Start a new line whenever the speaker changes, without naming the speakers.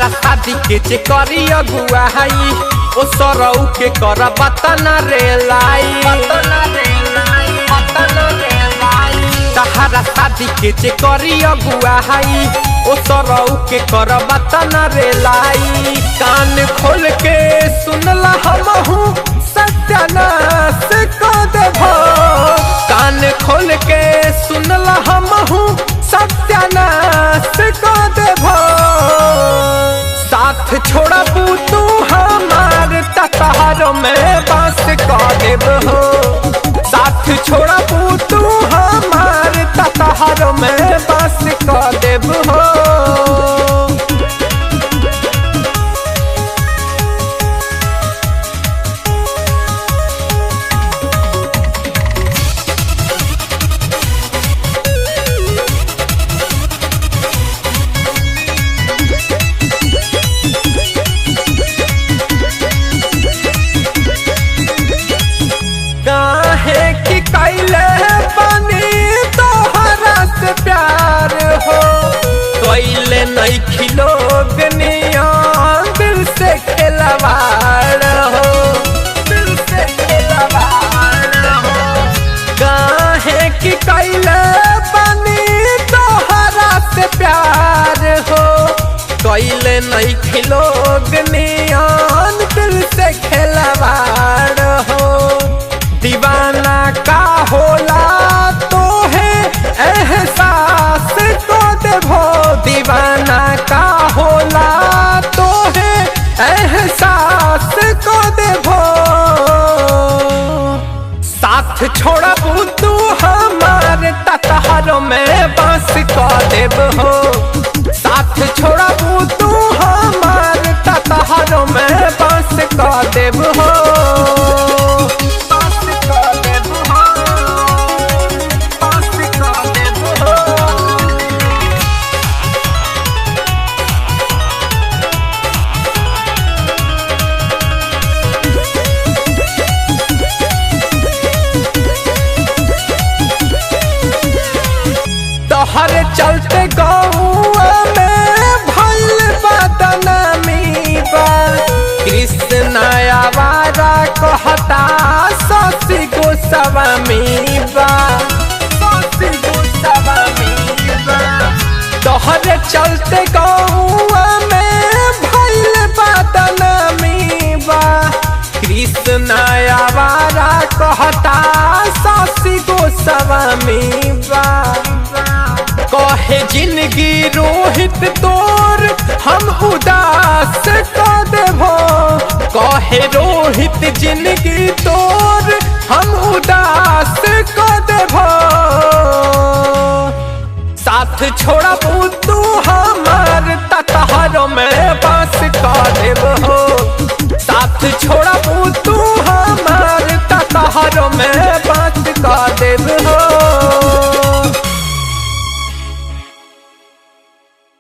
तहरा शादी के जे करी अगुआई ओ सरऊ के कर बतन रे लाई। तहरा शादी के जे करी अगुआई ओ सरऊ के कर बतन रे लाई। कान खोल के सुनला हमहू सत्यानाश कर देबो। कान खोल के सुनला हमहू सत्यानाश कर देबो। साथ छोड़बू तू हमार तहर में बस कर देबो। साथ छोड़बू तू हमार तहर में बस कर देबो। काहे कि कैले बनी तोहरा से प्यार हो। कैले नहीं खिलोग नियन दिल से खिलवाड़ हो। दिल से खिलवाड़ हो। काहे कि कैले बनी तोहरा से प्यार हो। कैले नहीं खिलोग नियन दिल से खिलवाड़ हो। दीवाना का होला तो है एहसास को देबो। दीवाना का होला तो है एहसास को देबो। साथ छोड़बू तू हमार तहर में बस कर देबो। साथ छोड़बू तू हमार तहर में बस कर देबो। तोहर चलते गौआ में भइल बदनामी बा। कृष्ण आवारा कहता शशि गोस्वामी बा। शशि गोस्वामी बा। तोहर चलते गौआ में भइल बदनामी बा। कृष्ण आवारा कहता शशि गोस्वामी बा। कहे जिंदगी रोहित तोर हम उदास कर देबो। कहे रोहित जिंदगी तोर हम उदास कर देबो। साथ छोड़बू तू हमार तहर में